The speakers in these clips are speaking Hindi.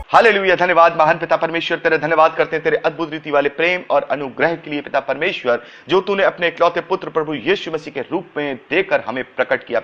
हालेलुया। धन्यवाद महान पिता परमेश्वर, तेरे धन्यवाद करते हैं तेरे अद्भुत रीति वाले प्रेम और अनुग्रह के लिए पिता परमेश्वर, जो तूने अपने इकलौते पुत्र प्रभु यीशु मसीह के रूप में देकर हमें प्रकट किया।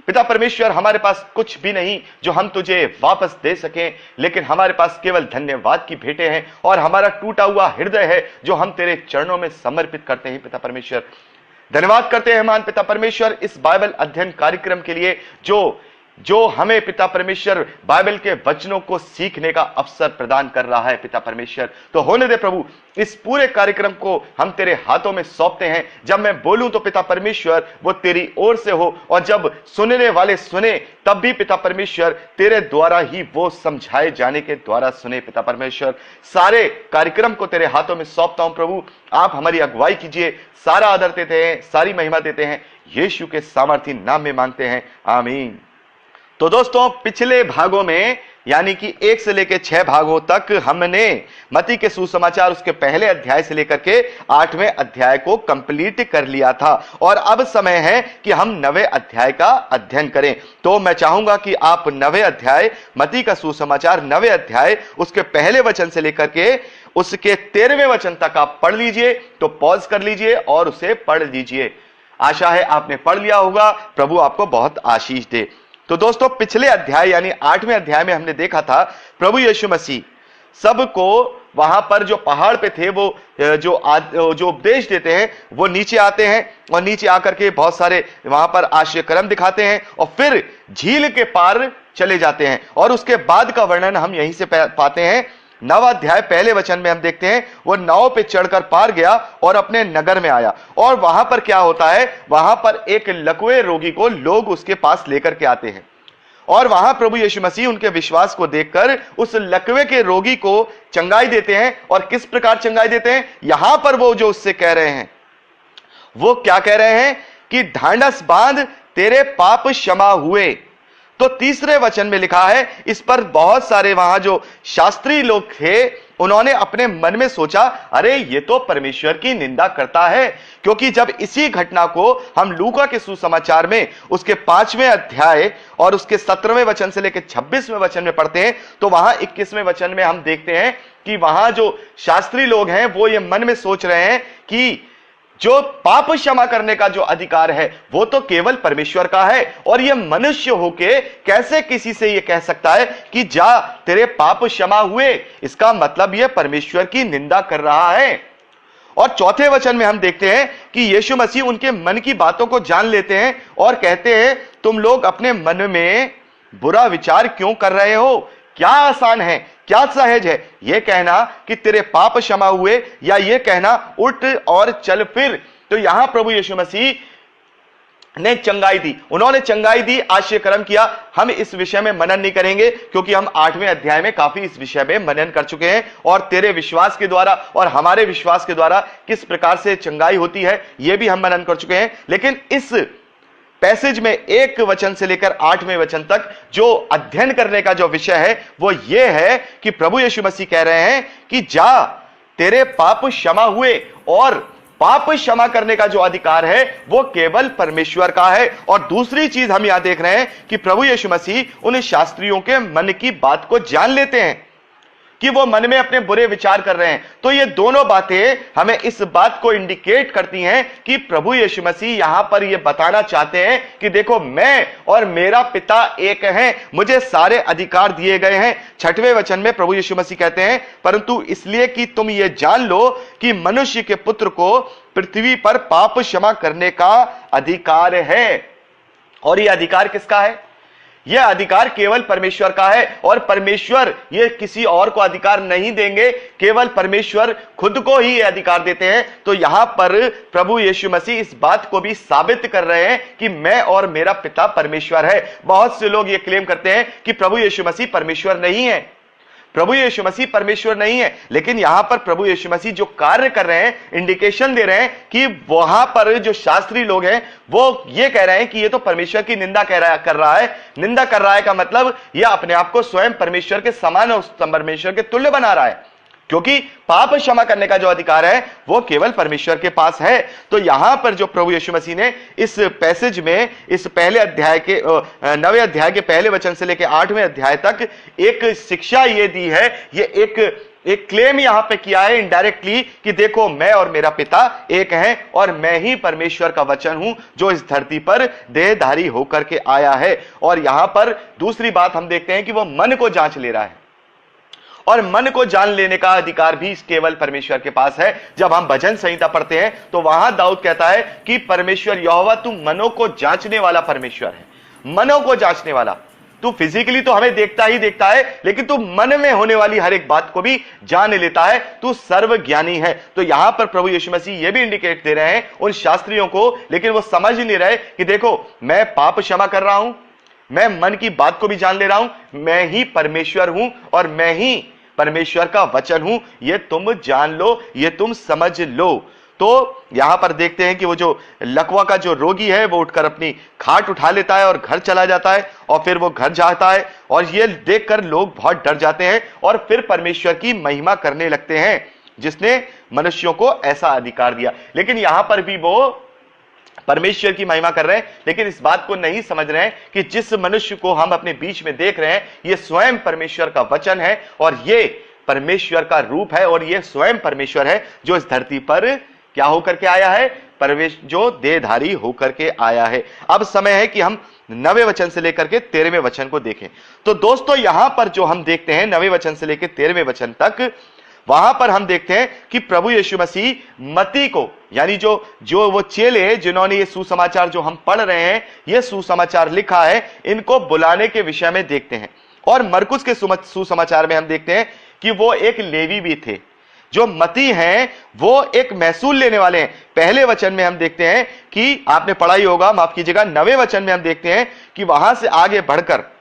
पिता परमेश्वर, हमारे पास कुछ भी नहीं जो हम तुझे वापस दे सकें, लेकिन हमारे पास केवल धन्यवाद की भेंटें हैं और हमारा टूटा हुआ हृदय है जो हम तेरे चरणों में समर्पित करते हैं। पिता परमेश्वर, धन्यवाद करते हैं महान पिता परमेश्वर इस बाइबल अध्ययन कार्यक्रम के लिए जो हमें पिता परमेश्वर बाइबल के वचनों को सीखने का अवसर प्रदान कर रहा है। पिता परमेश्वर, तो होने दे प्रभु, इस पूरे कार्यक्रम को हम तेरे हाथों में सौंपते हैं। जब मैं बोलूं तो पिता परमेश्वर वो तेरी ओर से हो, और जब सुनने वाले सुने तब भी पिता परमेश्वर तेरे द्वारा ही वो समझाए जाने के द्वारा सुने। पिता परमेश्वर, सारे कार्यक्रम को तेरे हाथों में सौंपता हूं प्रभु, आप हमारी अगुवाई कीजिए। सारा आदर देते हैं, सारी महिमा देते हैं, यीशु के सामर्थी नाम में मांगते हैं, आमीन। तो दोस्तों, पिछले भागों में यानी कि 1 से लेकर 6 भागों तक हमने मत्ती के सुसमाचार उसके पहले अध्याय से लेकर के 8वें अध्याय को कंप्लीट कर लिया था, और अब समय है कि हम 9वें अध्याय का अध्ययन करें। तो मैं चाहूंगा कि आप 9वें अध्याय मत्ती का सुसमाचार 9वें अध्याय उसके पहले वचन से लेकर के उसके 13वें वचन तक आप पढ़ लीजिए। तो पॉज कर लीजिए और उसे पढ़ लीजिए। आशा है आपने पढ़ लिया होगा। प्रभु आपको बहुत आशीष दे। तो दोस्तों, पिछले अध्याय यानी 8वें अध्याय में हमने देखा था प्रभु यीशु मसीह सबको वहां पर जो पहाड़ पे थे वो जो उपदेश देते हैं, वो नीचे आते हैं और नीचे आकर के बहुत सारे वहां पर आश्चर्यकर्म दिखाते हैं और फिर झील के पार चले जाते हैं। और उसके बाद का वर्णन हम यहीं से पाते हैं। 9वां अध्याय पहले वचन में हम देखते हैं वो नाव पे चढ़कर पार गया और अपने नगर में आया, और वहां पर क्या होता है, वहां पर एक लकवे रोगी को लोग उसके पास लेकर के आते हैं, और वहां प्रभु यीशु मसीह उनके विश्वास को देखकर उस लकवे के रोगी को चंगाई देते हैं। और किस प्रकार चंगाई देते हैं, यहां पर वो जो उससे कह रहे हैं, वो क्या कह रहे हैं कि ढांढस बांध, तेरे पाप क्षमा हुए। तो तीसरे वचन में लिखा है, इस पर बहुत सारे वहां जो शास्त्री लोग थे उन्होंने अपने मन में सोचा, अरे ये तो परमेश्वर की निंदा करता है। क्योंकि जब इसी घटना को हम लूका के सुसमाचार में उसके 5वें अध्याय और उसके 17वें वचन से लेकर 26वें वचन में पढ़ते हैं, तो वहां 21वें वचन में हम देखते हैं कि वहां जो शास्त्री लोग हैं वो ये मन में सोच रहे हैं कि जो पाप क्षमा करने का जो अधिकार है वो तो केवल परमेश्वर का है, और ये मनुष्य होके कैसे किसी से ये कह सकता है कि जा तेरे पाप क्षमा हुए। इसका मतलब ये परमेश्वर की निंदा कर रहा है। और चौथे वचन में हम देखते हैं कि यीशु मसीह उनके मन की बातों को जान लेते हैं और कहते हैं, तुम लोग अपने मन में बुरा विचार क्यों कर रहे हो। क्या आसान है, क्या सहज है यह कहना कि तेरे पाप क्षमा हुए, या यह कहना उठ और चल फिर। तो यहां प्रभु यीशु मसीह ने चंगाई दी, उन्होंने चंगाई दी, आश्चर्यकर्म किया। हम इस विषय में मनन नहीं करेंगे क्योंकि हम 8वें अध्याय में काफी इस विषय में मनन कर चुके हैं, और तेरे विश्वास के द्वारा और हमारे विश्वास के द्वारा किस प्रकार से चंगाई होती है यह भी हम मनन कर चुके हैं। लेकिन इस पैसेज में 1 वचन से लेकर 8वें वचन तक जो अध्ययन करने का जो विषय है वो ये है कि प्रभु यीशु मसीह कह रहे हैं कि जा तेरे पाप क्षमा हुए, और पाप क्षमा करने का जो अधिकार है वो केवल परमेश्वर का है। और दूसरी चीज हम यहां देख रहे हैं कि प्रभु यीशु मसीह उन शास्त्रियों के मन की बात को जान लेते हैं कि वो मन में अपने बुरे विचार कर रहे हैं। तो ये दोनों बातें हमें इस बात को इंडिकेट करती हैं कि प्रभु यीशु मसीह यहां पर ये बताना चाहते हैं कि देखो, मैं और मेरा पिता एक हैं, मुझे सारे अधिकार दिए गए हैं। 6वें वचन में प्रभु यीशु मसीह कहते हैं, परंतु इसलिए कि तुम ये जान लो कि मनुष्य के पुत्र को पृथ्वी पर पाप क्षमा करने का अधिकार है। और ये अधिकार किसका है? यह अधिकार केवल परमेश्वर का है, और परमेश्वर ये किसी और को अधिकार नहीं देंगे, केवल परमेश्वर खुद को ही यह अधिकार देते हैं। तो यहां पर प्रभु यीशु मसीह इस बात को भी साबित कर रहे हैं कि मैं और मेरा पिता परमेश्वर है। बहुत से लोग ये क्लेम करते हैं कि प्रभु यीशु मसीह परमेश्वर नहीं है, प्रभु यीशु मसीह परमेश्वर नहीं है। लेकिन यहां पर प्रभु यीशु मसीह जो कार्य कर रहे हैं, इंडिकेशन दे रहे हैं कि वहां पर जो शास्त्री लोग हैं वो ये कह रहे हैं कि ये तो परमेश्वर की निंदा कर रहा है। निंदा कर रहा है का मतलब यह अपने आप को स्वयं परमेश्वर के समान और परमेश्वर के तुल्य बना रहा है। क्योंकि पाप क्षमा करने का जो अधिकार है वो केवल परमेश्वर के पास है। तो यहां पर जो प्रभु यीशु मसीह ने इस पैसेज में, इस पहले अध्याय के 9वें अध्याय के पहले वचन से लेकर 8वें अध्याय तक एक शिक्षा ये दी है, ये एक क्लेम यहां पे किया है इनडायरेक्टली कि देखो मैं और मेरा पिता एक हैं और मैं ही परमेश्वर का वचन हूं जो इस धरती पर देहधारी होकर के आया है। और यहां पर दूसरी बात हम देखते हैं कि वो मन को जांच ले रहा है, और मन को जान लेने का अधिकार भी केवल परमेश्वर के पास है। जब हम भजन संहिता पढ़ते हैं तो वहां दाऊद कहता है कि परमेश्वर यहोवा तू मनों को जांचने वाला परमेश्वर है, मनों को जांचने वाला। तू फिजिकली तो हमें देखता ही देखता है, लेकिन तू मन में होने वाली हर एक बात को भी जान लेता है, तू सर्वज्ञानी है। तो यहां पर प्रभु यीशु मसीह यह भी इंडिकेट दे रहे हैं उन शास्त्रियों को, लेकिन वो समझ नहीं रहे कि देखो मैं पाप क्षमा कर रहा हूं, मैं मन की बात को भी जान ले रहा हूं, मैं ही परमेश्वर हूं और मैं ही परमेश्वर का वचन हूं, ये तुम जान लो, ये तुम समझ लो। तो यहां पर देखते हैं कि वो जो लकवा का जो रोगी है वो उठकर अपनी खाट उठा लेता है और घर चला जाता है, और फिर वो घर जाता है और ये देखकर लोग बहुत डर जाते हैं और फिर परमेश्वर की महिमा करने लगते हैं जिसने मनुष्यों को ऐसा अधिकार दिया। लेकिन यहां पर भी वो परमेश्वर की महिमा कर रहे हैं, लेकिन इस बात को नहीं समझ रहे हैं कि जिस मनुष्य को हम अपने बीच में देख रहे हैं ये स्वयं परमेश्वर का वचन है और ये परमेश्वर का रूप है, और ये स्वयं परमेश्वर है जो इस धरती पर क्या होकर के आया है, परमेश जो देहधारी होकर के आया है। अब समय है कि हम 9वें वचन से लेकर के 13वें वचन को देखें। तो दोस्तों यहां पर जो हम देखते हैं 9वें वचन से लेकर 13वें वचन तक, वहां पर हम देखते हैं कि प्रभु यीशु मसीह मत्ती को, यानी जो वो चेले जिन्होंने ये सुसमाचार जो हम पढ़ रहे हैं, ये सुसमाचार लिखा है, इनको बुलाने के विषय में देखते हैं। और मरकुस के सुसमाचार में हम देखते हैं कि वो एक लेवी भी थे। जो मती हैं वो एक महसूल लेने वाले हैं। पहले वचन में हम देखते हैं कि आपने पढ़ा ही होगा, माफ कीजिएगा, 9वें वचन में हम देखते हैं कि वहां से आगे बढ़कर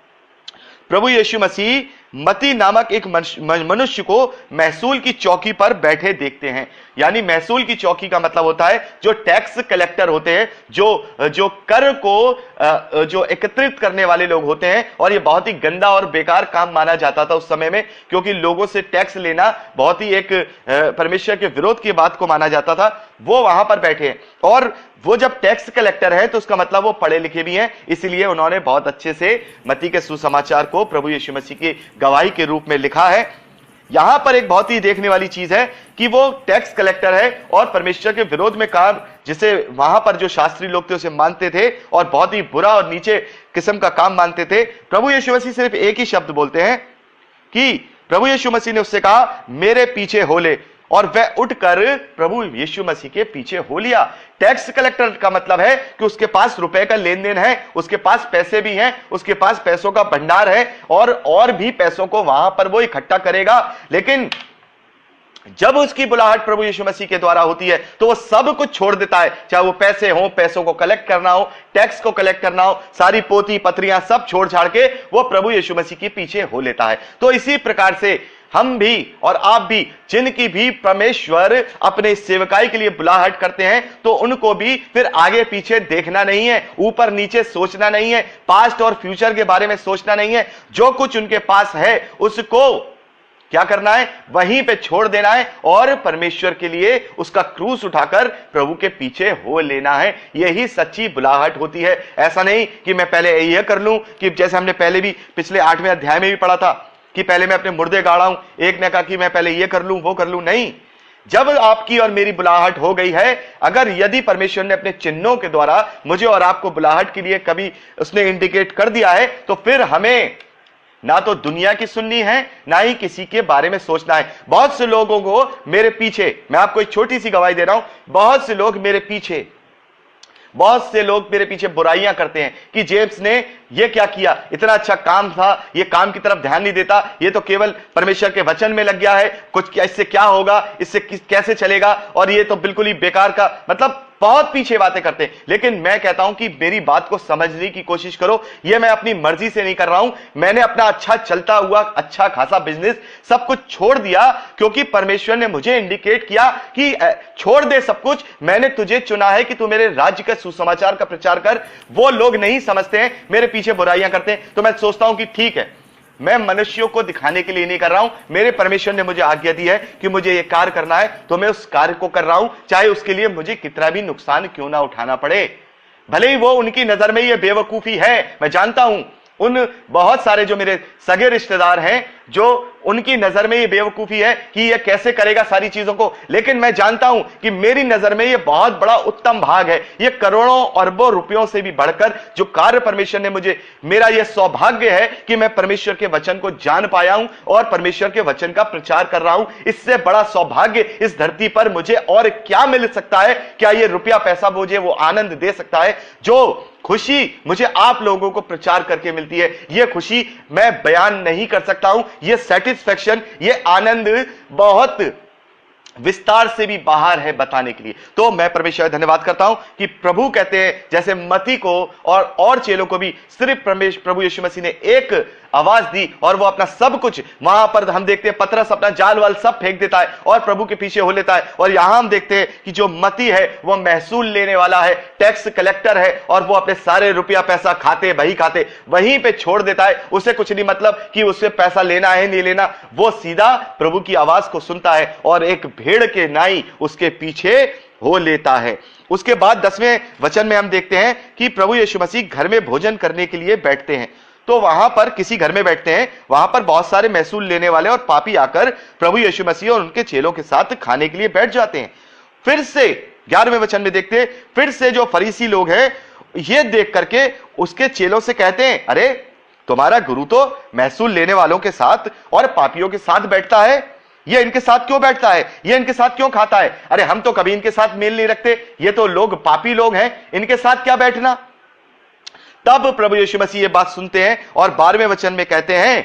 प्रभु यीशु मसीह मती नामक एक मनुष्य को महसूल की चौकी पर बैठे देखते हैं। यानी महसूल की चौकी का मतलब होता है जो टैक्स कलेक्टर होते हैं, जो कर को जो एकत्रित करने वाले लोग होते हैं। और ये बहुत ही गंदा और बेकार काम माना जाता था उस समय में, क्योंकि लोगों से टैक्स लेना बहुत ही एक परमेश्वर के विरोध की बात को माना जाता था। वो वहां पर बैठे हैं, और वो जब टैक्स कलेक्टर है तो उसका मतलब वो पढ़े लिखे भी हैं, इसलिए उन्होंने बहुत अच्छे से मत्ती के सुसमाचार को प्रभु यीशु मसीह की गवाही के रूप में लिखा है। यहां पर एक बहुत ही देखने वाली चीज है कि वो टैक्स कलेक्टर है और परमेश्वर के विरोध में काम, जिसे वहां पर जो शास्त्री लोग थे उसे मानते थे और बहुत ही बुरा और नीचे किस्म का काम मानते थे। प्रभु यीशु मसीह सिर्फ एक ही शब्द बोलते हैं कि प्रभु यीशु मसीह ने उससे कहा मेरे पीछे हो ले, और वह उठकर प्रभु यीशु मसीह के पीछे हो लिया। टैक्स कलेक्टर का मतलब है कि उसके पास रुपए का लेन देन है, उसके पास पैसे भी हैं, उसके पास पैसों का भंडार है, और भी पैसों को वहां पर वो इकट्ठा करेगा। लेकिन जब उसकी बुलाहट प्रभु यीशु मसीह के द्वारा होती है तो वो सब कुछ छोड़ देता है, चाहे वो पैसे हो, पैसों को कलेक्ट करना हो, टैक्स को कलेक्ट करना हो, सारी पोती पत्रियां सब छोड़ छाड़ के वो प्रभु यीशु मसीह के पीछे हो लेता है। तो इसी प्रकार से हम भी और आप भी, जिनकी भी परमेश्वर अपने सेवकाई के लिए बुलाहट करते हैं, तो उनको भी फिर आगे पीछे देखना नहीं है, ऊपर नीचे सोचना नहीं है, पास्ट और फ्यूचर के बारे में सोचना नहीं है। जो कुछ उनके पास है उसको क्या करना है, वहीं पे छोड़ देना है और परमेश्वर के लिए उसका क्रूस उठाकर प्रभु के पीछे हो लेना है। यही सच्ची बुलाहट होती है। ऐसा नहीं कि मैं पहले यह कर लूं, कि जैसे हमने पहले भी पिछले 8वें अध्याय में भी पढ़ा था कि पहले मैं अपने मुर्दे गाड़ा हूं, एक ने कहा कि मैं पहले ये कर लूं वो कर लूं। नहीं, जब आपकी और मेरी बुलाहट हो गई है, अगर यदि परमेश्वर ने अपने चिन्हों के द्वारा मुझे और आपको बुलाहट के लिए कभी उसने इंडिकेट कर दिया है, तो फिर हमें ना तो दुनिया की सुननी है, ना ही किसी के बारे में सोचना है। बहुत से लोगों को मेरे पीछे, मैं आपको एक छोटी सी गवाही दे रहा हूं, बहुत से लोग मेरे पीछे बुराइयां करते हैं कि जेम्स ने ये क्या किया, इतना अच्छा काम था, ये काम की तरफ ध्यान नहीं देता, ये तो केवल परमेश्वर के वचन में लग गया है, कुछ इससे क्या होगा, इससे कैसे चलेगा, और ये तो बिल्कुल ही बेकार का, मतलब बहुत पीछे बातें करते हैं। लेकिन मैं कहता हूं कि मेरी बात को समझने की कोशिश करो। ये मैं अपनी मर्जी से नहीं कर रहा हूं, मैंने अपना अच्छा चलता हुआ अच्छा खासा बिजनेस सब कुछ छोड़ दिया, क्योंकि परमेश्वर ने मुझे इंडिकेट किया कि छोड़ दे सब कुछ, मैंने तुझे चुना है कि तू मेरे राज्य का सुसमाचार का प्रचार कर। वो लोग नहीं समझते हैं, मेरे पीछे बुराइयां करते हैं। तो मैं सोचता हूं कि ठीक है, मैं मनुष्यों को दिखाने के लिए नहीं कर रहा हूं, मेरे परमेश्वर ने मुझे आज्ञा दी है कि मुझे यह कार्य करना है, तो मैं उस कार्य को कर रहा हूं, चाहे उसके लिए मुझे कितना भी नुकसान क्यों ना उठाना पड़े। भले ही वो उनकी नजर में यह बेवकूफी है, मैं जानता हूं, उन बहुत सारे जो मेरे सगे रिश्तेदार हैं, जो उनकी नजर में ये बेवकूफी है कि ये कैसे करेगा सारी चीजों को, लेकिन मैं जानता हूं कि मेरी नजर में ये बहुत बड़ा उत्तम भाग है। ये करोड़ों अरबों रुपयों से भी बढ़कर जो कार्य परमेश्वर ने मुझे, मेरा यह सौभाग्य है कि मैं परमेश्वर के वचन को जान पाया हूं और परमेश्वर के वचन का प्रचार कर रहा हूं। इससे बड़ा सौभाग्य इस धरती पर मुझे और क्या मिल सकता है? क्या ये रुपया पैसा मुझे वो आनंद दे सकता है जो खुशी मुझे आप लोगों को प्रचार करके मिलती है? यह खुशी मैं बयान नहीं कर सकता हूं। यह सेटिस्फैक्शन, यह आनंद बहुत विस्तार से भी बाहर है बताने के लिए। तो मैं परमेश्वर धन्यवाद करता हूं कि प्रभु कहते हैं, जैसे मती को और चेलों को भी सिर्फ प्रभु यीशु मसीह ने एक आवाज दी और वो अपना सब कुछ, वहां पर हम देखते हैं पतरस अपना जाल वाल सब फेंक देता है और प्रभु के पीछे हो लेता है। और यहां हम देखते हैं कि जो मती है वो महसूल लेने वाला है, टैक्स कलेक्टर है, और वो अपने सारे रुपया पैसा खाते बही खाते वहीं पे छोड़ देता है। उसे कुछ नहीं मतलब कि उससे पैसा लेना है नहीं लेना, वो सीधा प्रभु की आवाज को सुनता है और एक भेड़ के नाई उसके पीछे हो लेता है। उसके बाद 10वें वचन में हम देखते हैं कि प्रभु यीशु मसीह घर में भोजन करने के लिए बैठते हैं। तो वहां पर किसी घर में बैठते हैं, वहां पर बहुत सारे महसूल लेने वाले और पापी आकर प्रभु यीशु मसीह और उनके चेलों के साथ खाने के लिए बैठ जाते हैं। फिर से 11वें वचन में देखते हैं, फिर से जो फरीसी लोग हैं ये देख करके उसके चेलों से कहते हैं, अरे तुम्हारा गुरु तो महसूल लेने वालों के साथ और पापियों के साथ बैठता है, ये इनके साथ क्यों बैठता है, ये इनके साथ क्यों खाता है? अरे हम तो कभी इनके साथ मेल नहीं रखते, ये तो लोग पापी लोग हैं, इनके साथ क्या बैठना। तब प्रभु यीशु मसीह ये बात सुनते हैं और 12वें वचन में कहते हैं,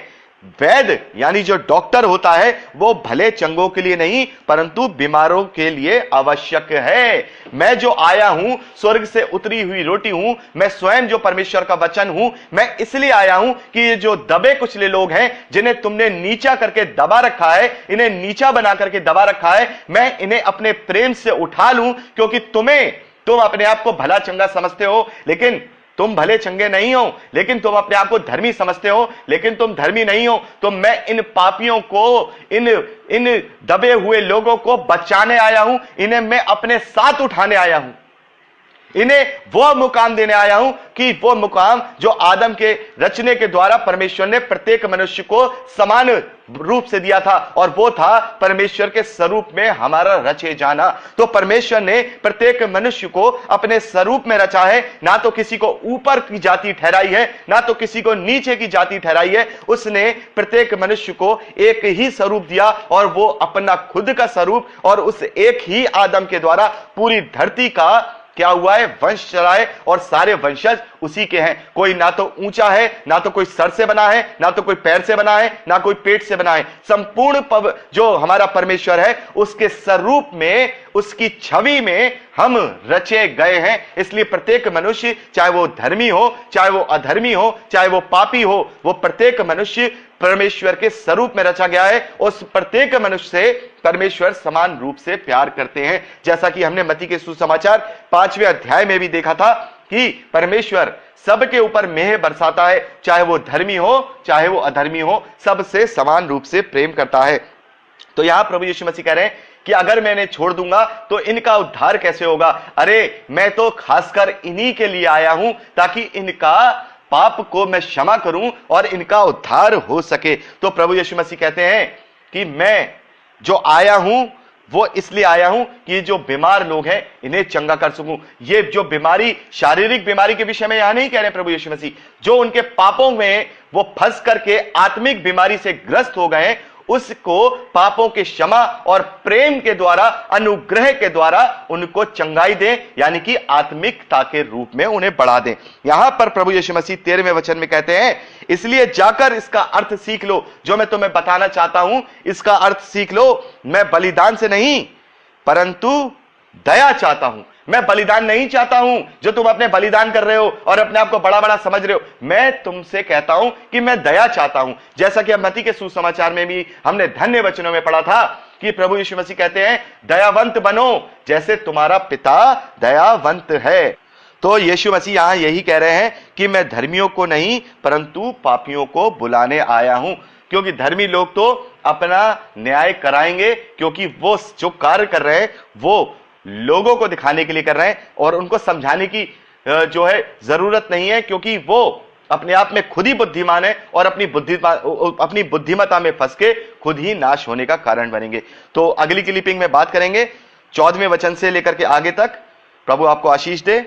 वैद्य यानी जो डॉक्टर होता है वो भले चंगों के लिए नहीं परंतु बीमारों के लिए आवश्यक है। मैं जो आया हूं स्वर्ग से उतरी हुई रोटी हूं, मैं स्वयं जो परमेश्वर का वचन हूं। मैं इसलिए आया हूं कि ये जो दबे कुचले लोग हैं, जिन्हें तुमने नीचा करके दबा रखा है, इन्हें नीचा बना करके दबा रखा है, मैं इन्हें अपने प्रेम से उठा लूं। क्योंकि तुम अपने आप को भला चंगा समझते हो, लेकिन तुम भले चंगे नहीं हो, लेकिन तुम अपने आप को धर्मी समझते हो, लेकिन तुम धर्मी नहीं हो। तो मैं इन पापियों को, इन दबे हुए लोगों को बचाने आया हूं, इन्हें मैं अपने साथ उठाने आया हूं, इन्हें वो मुकाम देने आया हूं कि वो मुकाम जो आदम के रचने के द्वारा परमेश्वर ने प्रत्येक मनुष्य को समान रूप से दिया था, और वो था परमेश्वर के स्वरूप में हमारा रचे जाना। तो परमेश्वर ने प्रत्येक मनुष्य को अपने स्वरूप में रचा है, ना तो किसी को ऊपर की जाति ठहराई है, ना तो किसी को नीचे की जाति ठहराई है। उसने प्रत्येक मनुष्य को एक ही स्वरूप दिया और वो अपना खुद का स्वरूप, और उस एक ही आदम के द्वारा पूरी धरती का क्या हुआ है, वंश चलाए, और सारे वंशज उसी के हैं। कोई ना तो ऊंचा है, ना तो कोई सर से बना है, ना तो कोई पैर से बना है, ना कोई पेट से बना है। संपूर्ण जो हमारा परमेश्वर है उसके स्वरूप में, उसकी छवि में हम रचे गए हैं। इसलिए प्रत्येक मनुष्य, चाहे वो धर्मी हो, चाहे वो अधर्मी हो, चाहे वो पापी हो, वो प्रत्येक मनुष्य परमेश्वर के स्वरूप में रचा गया है। उस प्रत्येक मनुष्य से परमेश्वर समान रूप से प्यार करते हैं, जैसा कि हमने मत्ती के सुसमाचार 5वें अध्याय में भी देखा था कि परमेश्वर सबके ऊपर मेह बरसाता है, चाहे वो धर्मी हो चाहे वो अधर्मी हो, सबसे समान रूप से प्रेम करता है। तो यहां प्रभु यीशु मसीह कह रहे हैं कि अगर मैं इन्हें छोड़ दूंगा तो इनका उद्धार कैसे होगा? अरे मैं तो खासकर इन्हीं के लिए आया हूं ताकि इनका पाप को मैं क्षमा करूं और इनका उद्धार हो सके। तो प्रभु यीशु मसीह कहते हैं कि मैं जो आया हूं वो इसलिए आया हूं कि जो बीमार लोग हैं इन्हें चंगा कर सकूं। ये जो बीमारी, शारीरिक बीमारी के विषय में यहां नहीं कह रहे प्रभु यीशु मसीह, जो उनके पापों में वो फंस करके आत्मिक बीमारी से ग्रस्त हो गए, उसको पापों के क्षमा और प्रेम के द्वारा, अनुग्रह के द्वारा उनको चंगाई दें, यानी कि आत्मिकता के रूप में उन्हें बढ़ा दें। यहां पर प्रभु यीशु मसीह 13वें वचन में कहते हैं, इसलिए जाकर इसका अर्थ सीख लो। जो मैं तुम्हें बताना चाहता हूं इसका अर्थ सीख लो। मैं बलिदान से नहीं परंतु दया चाहता हूं। मैं बलिदान नहीं चाहता हूं जो तुम अपने बलिदान कर रहे हो और अपने आप को बड़ा बड़ा समझ रहे हो। मैं तुमसे कहता हूं कि मैं दया चाहता हूं। जैसा कि मत्ती के सुसमाचार में भी हमने धन्य वचनों में पढ़ा था कि प्रभु यीशु मसीह कहते हैं, दयावंत बनो जैसे तुम्हारा पिता दयावंत है। तो यीशु मसीह यहां यही कह रहे हैं कि मैं धर्मियों को नहीं परंतु पापियों को बुलाने आया हूं, क्योंकि धर्मी लोग तो अपना न्याय कराएंगे, क्योंकि वो जो कार्य कर रहे हैं वो लोगों को दिखाने के लिए कर रहे हैं और उनको समझाने की जो है जरूरत नहीं है, क्योंकि वो अपने आप में खुद ही बुद्धिमान है और अपनी बुद्धिमता में फंस के खुद ही नाश होने का कारण बनेंगे। तो अगली क्लिपिंग में बात करेंगे 14वें वचन से लेकर के आगे तक। प्रभु आपको आशीष दे।